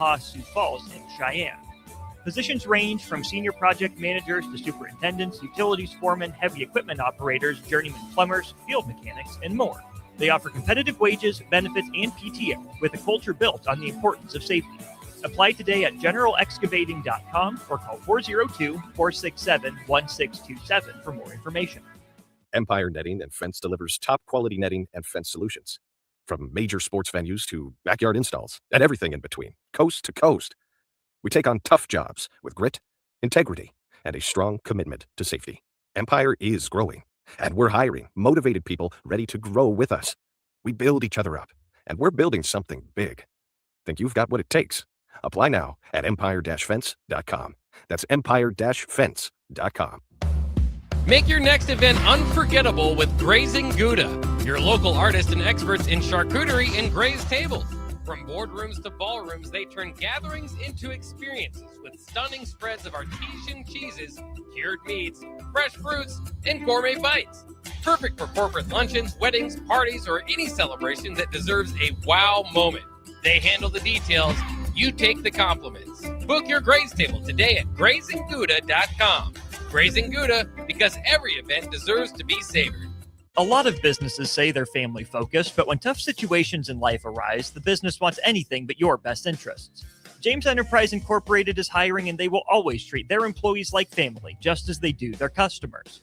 Sioux Falls, and Cheyenne. Positions range from senior project managers to superintendents, utilities foremen, heavy equipment operators, journeyman plumbers, field mechanics, and more. They offer competitive wages, benefits, and PTO with a culture built on the importance of safety. Apply today at generalexcavating.com or call 402-467-1627 for more information. Empire Netting and Fence delivers top-quality netting and fence solutions. From major sports venues to backyard installs and everything in between, coast to coast. We take on tough jobs with grit, integrity, and a strong commitment to safety. Empire is growing, and we're hiring motivated people ready to grow with us. We build each other up, and we're building something big. Think you've got what it takes? Apply now at empire-fence.com. That's empire-fence.com. Make your next event unforgettable with Grazing Gouda, your local artists and experts in charcuterie and grazed tables. From boardrooms to ballrooms, they turn gatherings into experiences with stunning spreads of artesian cheeses, cured meats, fresh fruits, and gourmet bites. Perfect for corporate luncheons, weddings, parties, or any celebration that deserves a wow moment. They handle the details. You take the compliments. Book your graze table today at GrazingGouda.com. Grazing Gouda, because every event deserves to be savored. A lot of businesses say they're family focused, but when tough situations in life arise, the business wants anything but your best interests. James Enterprise Incorporated is hiring, and they will always treat their employees like family, just as they do their customers.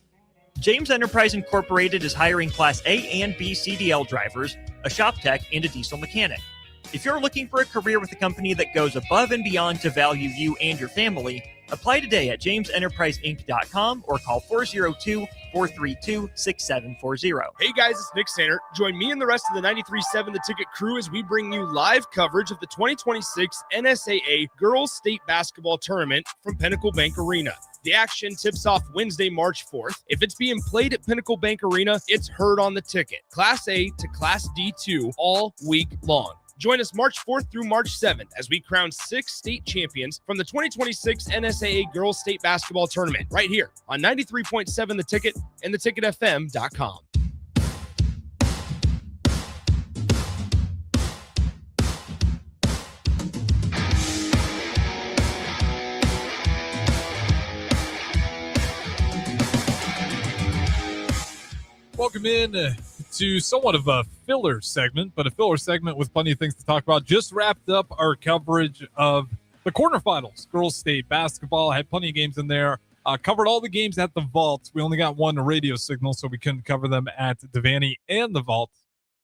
James Enterprise Incorporated is hiring Class A and B CDL drivers, a shop tech, and a diesel mechanic. If you're looking for a career with a company that goes above and beyond to value you and your family, apply today at jamesenterpriseinc.com or call 402-432-6740. Hey guys, it's Nick Sainer. Join me and the rest of the 93.7 The Ticket crew as we bring you live coverage of the 2026 NSAA Girls State Basketball Tournament from Pinnacle Bank Arena. The action tips off Wednesday, March 4th. If it's being played at Pinnacle Bank Arena, it's heard on the ticket. Class A to Class D2 all week long. Join us March 4th through March 7th as we crown 6 state champions from the 2026 NSAA Girls State Basketball Tournament right here on 93.7 The Ticket and theticketfm.com. Welcome in to somewhat of a filler segment, but a filler segment with plenty of things to talk about. Just wrapped up our coverage of the quarterfinals. Girls State basketball had plenty of games in there. Covered all the games at the Vault. We only got one radio signal, so we couldn't cover them at Devaney and the Vault.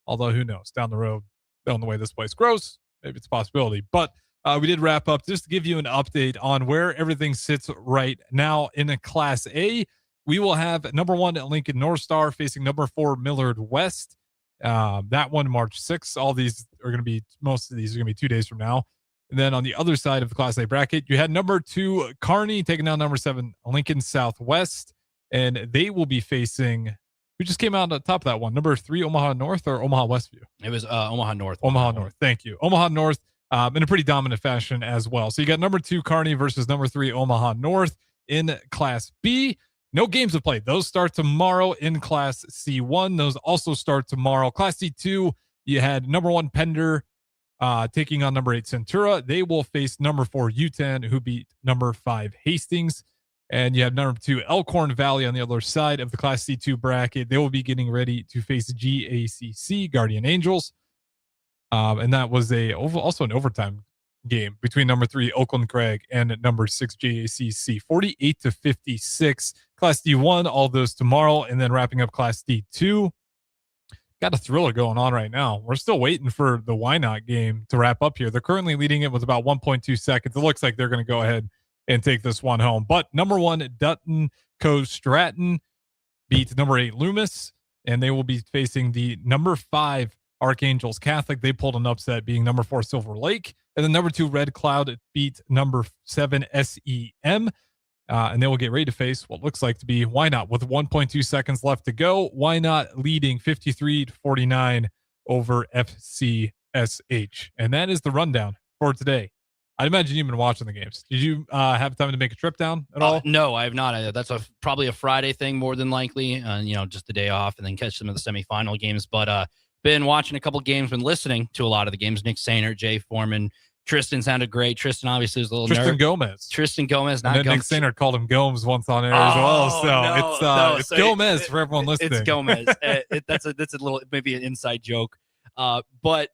Although, who knows? Down the road, down the way this place grows, maybe it's a possibility. But we did wrap up just to give you an update on where everything sits right now in a Class A. We will have number 1 Lincoln North Star facing number 4 Millard West. That one, March 6th. Most of these are going to be 2 days from now. And then on the other side of the Class A bracket, you had number 2 Kearney taking down number 7 Lincoln Southwest. And they will be facing, who just came out on top of that one? Number 3 Omaha North or Omaha Westview? It was Omaha North. Omaha North. Thank you. Omaha North in a pretty dominant fashion as well. So you got number 2 Kearney versus number 3 Omaha North in Class B. No games have played. Those start tomorrow in Class C1. Those also start tomorrow. Class C2, you had number 1 Pender taking on number 8 Centura. They will face number 4 UTEN, who beat number 5 Hastings. And you have number 2 Elkhorn Valley on the other side of the Class C2 bracket. They will be getting ready to face GACC, Guardian Angels. And that was also an overtime game between number 3 Oakland Craig and number 6 JACC, 48-56. Class D1, all those tomorrow, and then wrapping up Class D2. Got a thriller going on right now. We're still waiting for the Why Not game to wrap up here. They're currently leading it with about 1.2 seconds. It looks like they're going to go ahead and take this one home. But number 1 Dutton Co Stratton beat number 8 Loomis, and they will be facing the number 5 Archangels Catholic. They pulled an upset, being number 4 Silver Lake. And then number 2 Red Cloud beat number 7 SEM. And they will get ready to face what looks like to be Why Not with 1.2 seconds left to go. Why Not leading 53-49 over FCSH. And that is the rundown for today. I'd imagine you've been watching the games. Did you have time to make a trip down at all? No, I have not. That's probably a Friday thing more than likely. Just the day off and then catch some of the semifinal games. But been watching a couple games, been listening to a lot of the games. Nick Sainer, Jay Foreman, Tristan sounded great. Tristan obviously was a little Tristan nervous. Gomez. Tristan Gomez, not And then Nick Gomez. Sainer called him Gomes once on air as well. So it's Gomez for everyone listening. It's Gomez. That's a little, maybe an inside joke. But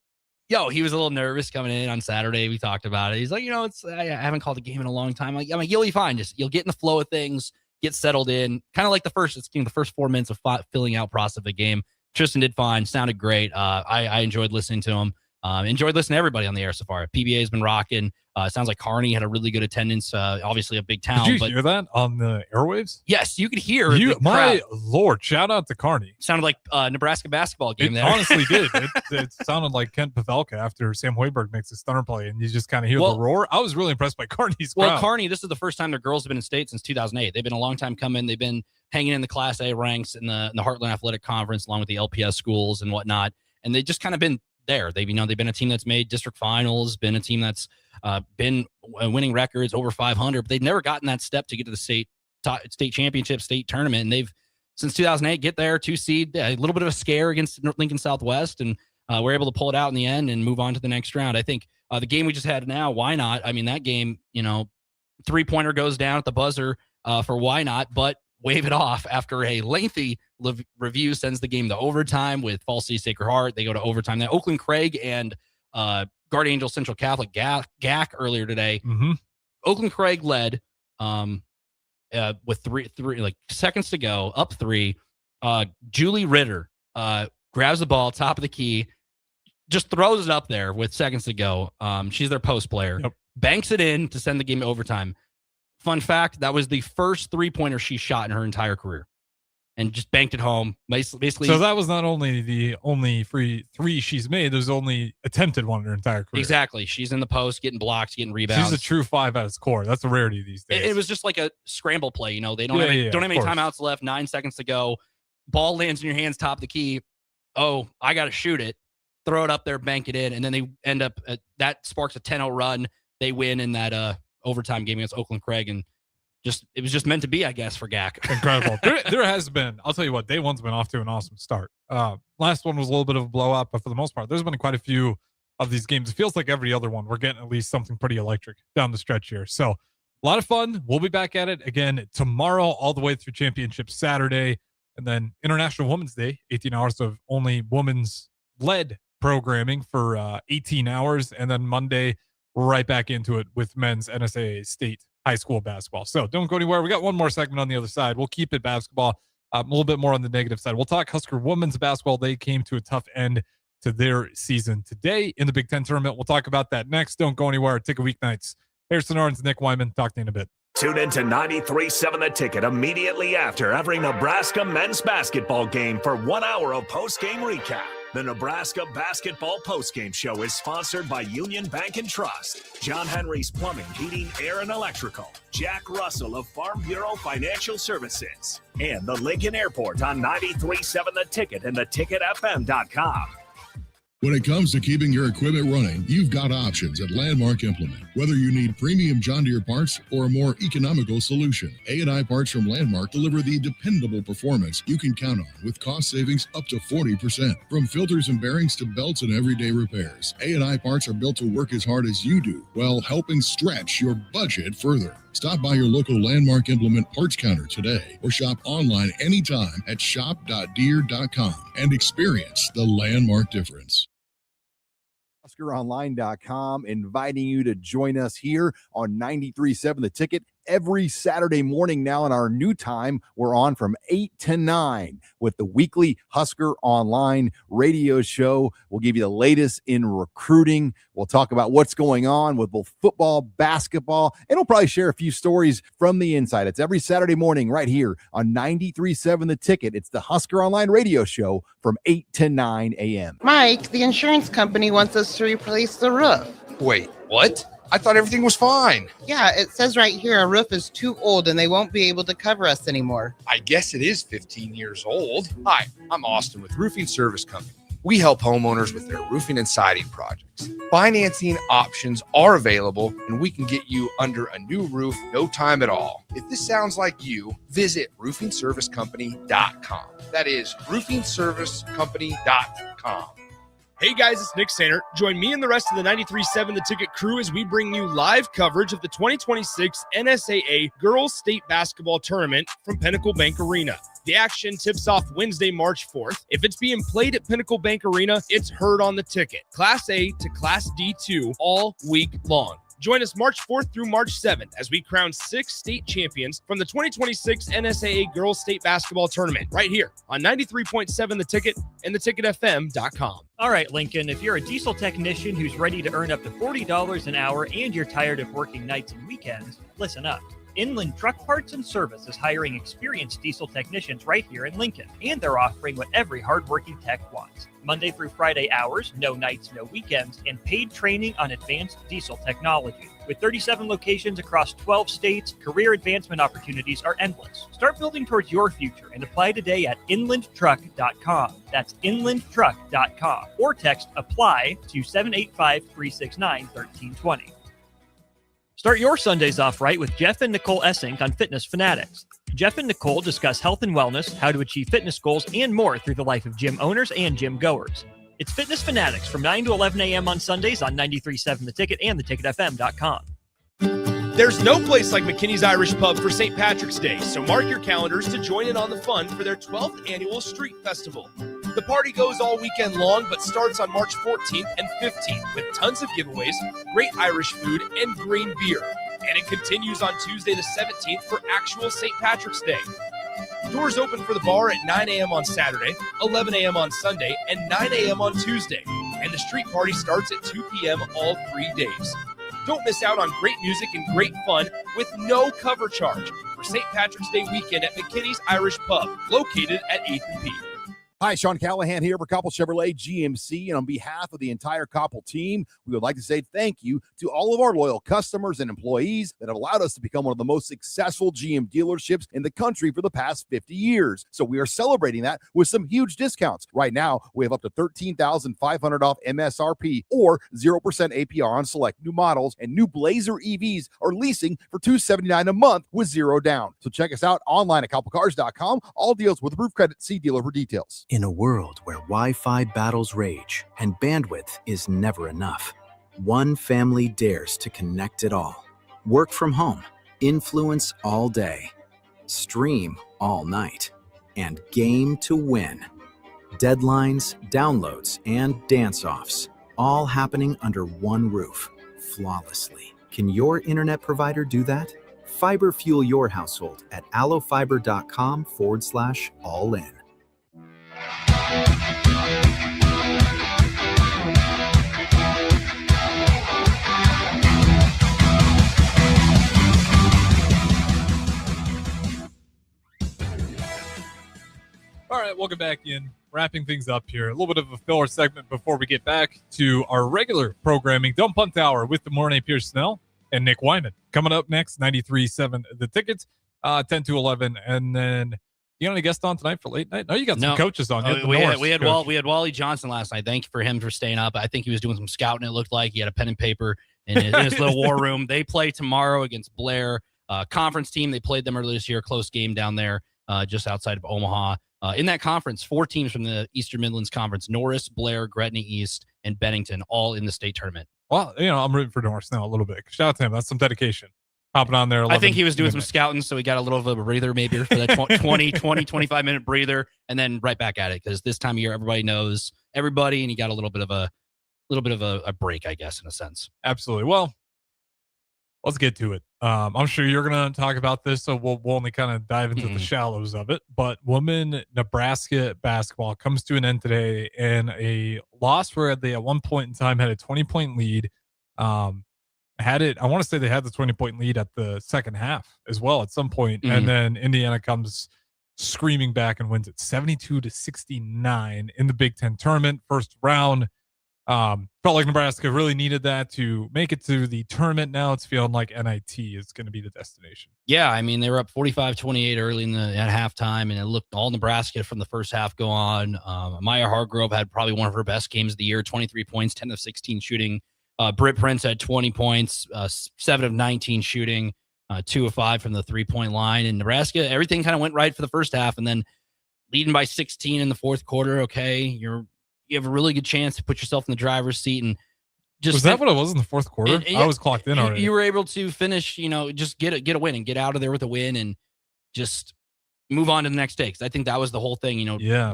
he was a little nervous coming in on Saturday. We talked about it. He's like, I haven't called a game in a long time. You'll be fine. You'll get in the flow of things, get settled in. Kind of like the first 4 minutes of filling out process of the game. Tristan did fine. Sounded great. I enjoyed listening to him. Enjoyed listening to everybody on the air so far. PBA has been rocking. Sounds like Kearney had a really good attendance. Obviously a big town. Did you hear that on the airwaves? Yes, you could hear my Lord, shout out to Kearney. Sounded like Nebraska basketball game there. Honestly did. It sounded like Kent Pavelka after Sam Hoiberg makes a stunner play, and you just kind of hear the roar. I was really impressed by Kearney's crowd. Well, Kearney, this is the first time their girls have been in state since 2008. They've been a long time coming. They've been hanging in the Class A ranks in the Heartland Athletic Conference along with the LPS schools and whatnot, and they just kind of been there. They've been a team that's made district finals, been a team that's been winning records over 500, but they've never gotten that step to get to the state championship, state tournament. And they've, since 2008, get there, 2 seed, a little bit of a scare against Lincoln Southwest, and we're able to pull it out in the end and move on to the next round. I think the game we just had now, Why Not? I mean, that game, 3-pointer goes down at the buzzer for Why Not, but wave it off after a lengthy review, sends the game to overtime with Fall City Sacred Heart. They go to overtime. Then Oakland Craig and Guardian Angel Central Catholic GAC earlier today. Mm-hmm. Oakland Craig led with three seconds to go, up 3. Julie Ritter grabs the ball, top of the key, just throws it up there with seconds to go. She's their post player. Yep. Banks it in to send the game to overtime. Fun fact, that was the first 3-pointer she shot in her entire career and just banked it home. Basically, so that was not only the only free 3 she's made, there's only attempted one in her entire career. Exactly. She's in the post, getting blocks, getting rebounds. She's a true 5 at its core. That's a rarity these days. It was just like a scramble play. They don't have any timeouts left, 9 seconds to go. Ball lands in your hands, top of the key. Oh, I got to shoot it. Throw it up there, bank it in. And then they end up, that sparks a 10-0 run. They win in that overtime game against Oakland Craig, and it was just meant to be, I guess, for GAC. Incredible. there has been, I'll tell you what, day one's been off to an awesome start. Last one was a little bit of a blowout, but for the most part, there's been quite a few of these games. It feels like every other one, we're getting at least something pretty electric down the stretch here. So a lot of fun. We'll be back at it again tomorrow, all the way through Championship Saturday, and then International Women's Day, 18 hours of only women's led programming for 18 hours. And then Monday, we're right back into it with men's NSAA state high school basketball. So don't go anywhere. We got one more segment on the other side. We'll keep it basketball, a little bit more on the negative side. We'll talk Husker women's basketball. They came to a tough end to their season today in the Big Ten tournament. We'll talk about that next. Don't go anywhere. Ticket Weeknights. Harrison Arens, Nick Whyman. Talk to you in a bit. Tune in to 93.7 The Ticket immediately after every Nebraska men's basketball game for 1 hour of post-game recap. The Nebraska Basketball Postgame Show is sponsored by Union Bank and Trust, John Henry's Plumbing, Heating, Air, and Electrical, Jack Russell of Farm Bureau Financial Services, and the Lincoln Airport on 93.7 The Ticket and theticketfm.com. When it comes to keeping your equipment running, you've got options at Landmark Implement. Whether you need premium John Deere parts or a more economical solution, A&I parts from Landmark deliver the dependable performance you can count on with cost savings up to 40%. From filters and bearings to belts and everyday repairs, A&I parts are built to work as hard as you do while helping stretch your budget further. Stop by your local Landmark Implement parts counter today or shop online anytime at shop.deere.com and experience the Landmark difference. HuskerOnline.com inviting you to join us here on 93.7 The Ticket every Saturday morning. Now in our new time, we're on from 8 to 9 with the weekly Husker Online radio show. We'll give you the latest in recruiting. We'll talk about what's going on with both football, basketball, and we'll probably share a few stories from the inside. It's every Saturday morning right here on 93.7 The Ticket. It's the Husker Online radio show from 8 to 9 a.m. Mike, the insurance company wants us to replace the roof. Wait, what? I thought everything was fine. Yeah, it says right here our roof is too old and they won't be able to cover us anymore. I guess it is 15 years old. Hi, I'm Austin with Roofing Service Company. We help homeowners with their roofing and siding projects. Financing options are available and we can get you under a new roof no time at all. If this sounds like you, visit roofingservicecompany.com. That is roofingservicecompany.com. Hey guys, it's Nick Sainer. Join me and the rest of the 93.7 The Ticket crew as we bring you live coverage of the 2026 NSAA Girls State Basketball Tournament from Pinnacle Bank Arena. The action tips off Wednesday, March 4th. If it's being played at Pinnacle Bank Arena, it's heard on the ticket. Class A to Class D2 all week long. Join us March 4th through March 7th as we crown 6 state champions from the 2026 NSAA Girls State Basketball Tournament right here on 93.7 The Ticket and theticketfm.com. All right, Lincoln, if you're a diesel technician who's ready to earn up to $40 an hour and you're tired of working nights and weekends, listen up. Inland Truck Parts and Service is hiring experienced diesel technicians right here in Lincoln, and they're offering what every hardworking tech wants. Monday through Friday hours, no nights, no weekends, and paid training on advanced diesel technology. With 37 locations across 12 states, career advancement opportunities are endless. Start building towards your future and apply today at inlandtruck.com. That's inlandtruck.com. Or text APPLY to 785-369-1320. Start your Sundays off right with Jeff and Nicole Essink on Fitness Fanatics. Jeff and Nicole discuss health and wellness, how to achieve fitness goals, and more through the life of gym owners and gym goers. It's Fitness Fanatics from 9 to 11 a.m. on Sundays on 93.7 The Ticket and theticketfm.com. There's no place like McKinney's Irish Pub for St. Patrick's Day, so mark your calendars to join in on the fun for their 12th annual Street Festival. The party goes all weekend long, but starts on March 14th and 15th with tons of giveaways, great Irish food, and green beer. And it continues on Tuesday the 17th for actual St. Patrick's Day. Doors open for the bar at 9 a.m. on Saturday, 11 a.m. on Sunday, and 9 a.m. on Tuesday. And the street party starts at 2 p.m. all 3 days. Don't miss out on great music and great fun with no cover charge for St. Patrick's Day weekend at McKinney's Irish Pub, located at 8th and P. Hi, Sean Callahan here for Koppel Chevrolet GMC, and on behalf of the entire Koppel team, we would like to say thank you to all of our loyal customers and employees that have allowed us to become one of the most successful GM dealerships in the country for the past 50 years. So we are celebrating that with some huge discounts. Right now, we have up to $13,500 off MSRP or 0% APR on select new models, and new Blazer EVs are leasing for $279 a month with zero down. So check us out online at koppelcars.com. All deals with approved credit. See dealer for details. In a world where Wi-Fi battles rage and bandwidth is never enough, one family dares to connect it all. Work from home, influence all day, stream all night, and game to win. Deadlines, downloads, and dance-offs, all happening under one roof, flawlessly. Can your internet provider do that? Fiber fuel your household at allofiber.com/all-in. All right, welcome back in. Wrapping things up here. A little bit of a filler segment before we get back to our regular programming. Dump Punt Hour with the Mornay Pierce Snell and Nick Whyman. Coming up next, 93.7 The Tickets, 10 to 11. And then, you got any guest on tonight for late night? No, you got some coaches on. We had Wally Johnson last night. Thank you for him for staying up. I think he was doing some scouting. It looked like he had a pen and paper in his little war room. They play tomorrow against Blair, conference team. They played them earlier this year. Close game down there, just outside of Omaha. In that conference, 4 teams from the Eastern Midlands Conference: Norris, Blair, Gretna East, and Bennington, all in the state tournament. Well, I'm rooting for Norris now a little bit. Shout out to him. That's some dedication. Hopping on there. I think he was doing some scouting, so he got a little bit of a breather maybe for that 25-minute breather, and then right back at it, because this time of year everybody knows everybody, and he got a little bit of a break, I guess, in a sense. Absolutely. Well, let's get to it. I'm sure you're going to talk about this, so we'll only kind of dive into the shallows of it. But women Nebraska basketball comes to an end today in a loss where they at one point in time had a 20-point lead. I want to say they had the 20-point lead at the second half as well at some point. And then Indiana comes screaming back and wins it 72-69 in the Big Ten tournament, first round. Felt like Nebraska really needed that to make it to the tournament. Now it's feeling like NIT is going to be the destination. Yeah, I mean, they were up 45-28 early at halftime, and it looked all Nebraska from the first half go on. Maya Hargrove had probably one of her best games of the year, 23 points, 10 of 16 shooting. Britt Prince had 20 points, 7 of 19 shooting, 2 of 5 from the three-point line. And Nebraska, everything kind of went right for the first half, and then leading by 16 in the fourth quarter. Okay, you're you have a really good chance to put yourself in the driver's seat and just. Was that what it was in the fourth quarter? I was clocked in already. You were able to finish, just get a win and get out of there with a win and just move on to the next day. Because I think that was the whole thing.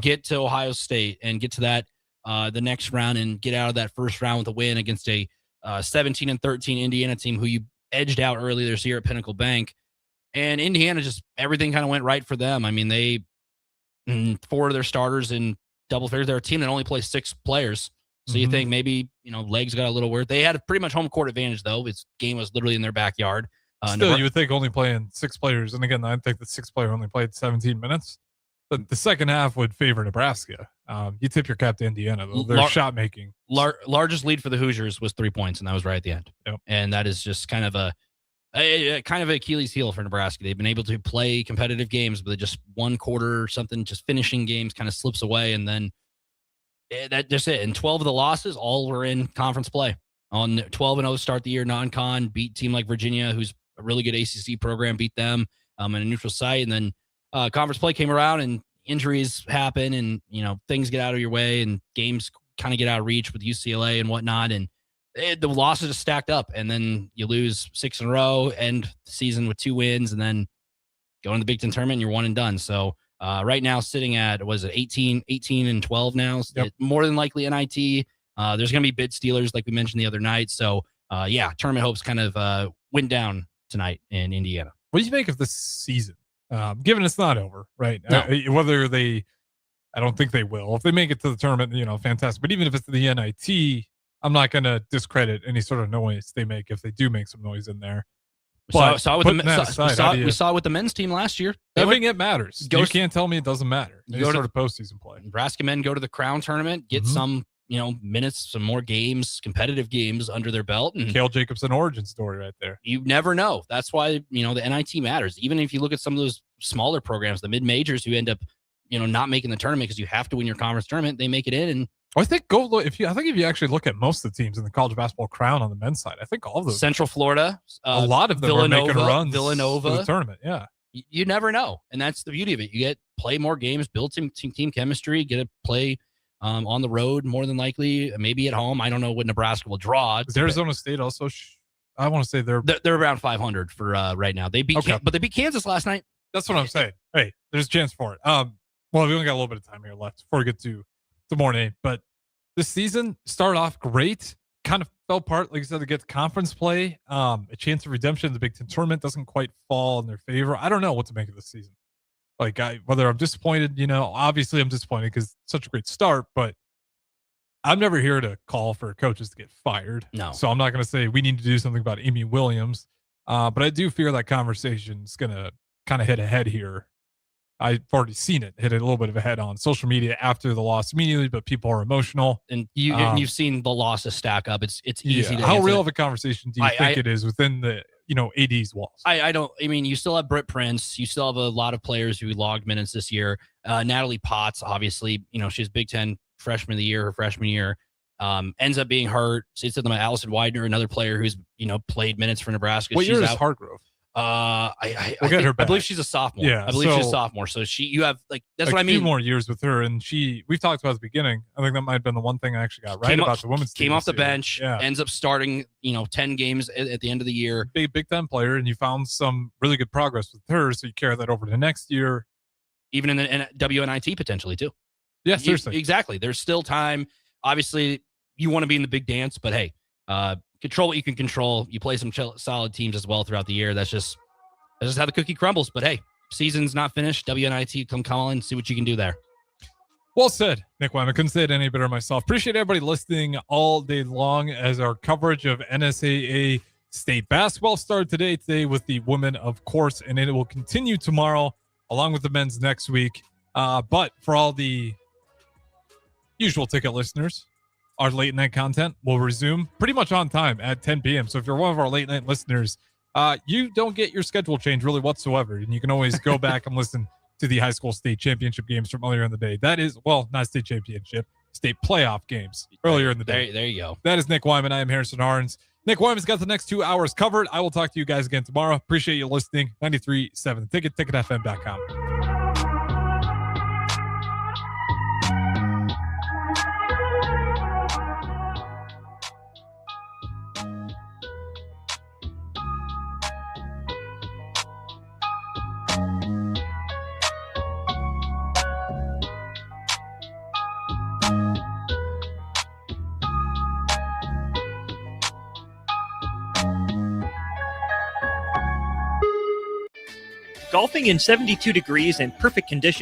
Get to Ohio State and get to that the next round and get out of that first round with a win against a 17-13 Indiana team who you edged out earlier this year at Pinnacle Bank. And Indiana, just everything kind of went right for them. I mean, they 4 of their starters in double figures. They're a team that only plays 6 players. So you think maybe, legs got a little weird. They had a pretty much home court advantage, though. This game was literally in their backyard. Still, you would think only playing 6 players. And again, I think the 6th player only played 17 minutes. But the second half would favor Nebraska. You tip your cap to Indiana, though. Their shot making. Largest lead for the Hoosiers was 3 points, and that was right at the end. Yep. And that is just kind of a kind of Achilles heel for Nebraska. They've been able to play competitive games, but just one quarter or something, just finishing games kind of slips away. And then that's just it. And 12 of the losses, all were in conference play. On 12-0 start the year, non-con, beat team like Virginia, who's a really good ACC program, beat them in a neutral site. And then conference play came around and injuries happen and, things get out of your way and games kind of get out of reach with UCLA and whatnot. And the losses just stacked up, and then you lose 6 in a row, end the season with 2 wins, and then go in the Big Ten tournament and you're 1 and done. So right now sitting at, 18 and 12 now, more than likely NIT. There's going to be bid stealers like we mentioned the other night. So tournament hopes kind of went down tonight in Indiana. What do you make of this season? Given it's not over, right? No. I don't think they will. If they make it to the tournament, fantastic. But even if it's the NIT, I'm not going to discredit any sort of noise they make if they do make some noise in there. We saw it with the men's team last year. I think it matters. You can't tell me it doesn't matter. Any sort of postseason play. Nebraska men go to the Crown tournament, get some minutes, some more games, competitive games under their belt. And Cale Jacobson origin story right there. You never know. That's why, the NIT matters. Even if you look at some of those smaller programs, the mid-majors who end up, not making the tournament because you have to win your conference tournament, they make it in. And I think if you actually look at most of the teams in the college basketball crown on the men's side, I think all of those Central Florida, a lot of them are making runs Villanova for the tournament. Yeah. You never know. And that's the beauty of it. You get play more games, build team chemistry, get to play on the road more than likely, maybe at home. I don't know what Nebraska will draw. Is Arizona State also? I want to say they're around 500 for right now. They beat, but they beat Kansas last night. That's what I'm saying. Hey, there's a chance for it. Well, we only got a little bit of time here left before we get to morning, but this season started off great. Kind of fell apart, like I said, to get to conference play. A chance of redemption in the Big Ten tournament doesn't quite fall in their favor. I don't know what to make of this season. Like, whether I'm disappointed, obviously I'm disappointed because it's such a great start, but I'm never here to call for coaches to get fired. No. So I'm not going to say we need to do something about Amy Williams. But I do fear that conversation is going to kind of hit a head here. I've already seen it hit a little bit of a head on social media after the loss immediately, but people are emotional. And you've seen the losses stack up. It's easy to how real of a conversation do you think it is within the AD's walls? You still have Britt Prince. You still have a lot of players who logged minutes this year. Natalie Potts, obviously, she's Big Ten freshman of the year, her freshman year. Ends up being hurt. So it's Allison Widener, another player who's played minutes for Nebraska. What year is Hargrove? I believe she's a sophomore. Yeah, she's a sophomore. So you have that's what I mean. A few more years with her, and we've talked about at the beginning. I think that might have been the one thing I actually got right about the women's team. Came off the bench, ends up starting 10 games at the end of the year. Big Ten player, and you found some really good progress with her, so you carry that over to next year, even in the WNIT potentially too. Yeah, seriously, exactly. There's still time. Obviously, you want to be in the big dance, but hey, control what you can control. You play some solid teams as well throughout the year. That's just how the cookie crumbles. But hey, season's not finished. WNIT, come calling, see what you can do there. Well said, Nick Whyman. Couldn't say it any better myself. Appreciate everybody listening all day long as our coverage of NSAA state basketball started today with the women, of course, and it will continue tomorrow along with the men's next week. But for all the usual ticket listeners, our late night content will resume pretty much on time at 10 p.m. So if you're one of our late night listeners, you don't get your schedule change really whatsoever. And you can always go back and listen to the high school state championship games from earlier in the day. That is, well, not state championship, state playoff games earlier in the day. There you go. That is Nick Whyman. I am Harrison Arens. Nick Whyman's got the next 2 hours covered. I will talk to you guys again tomorrow. Appreciate you listening. 93.7 The Ticket, ticketfm.com. Golfing in 72 degrees and perfect conditions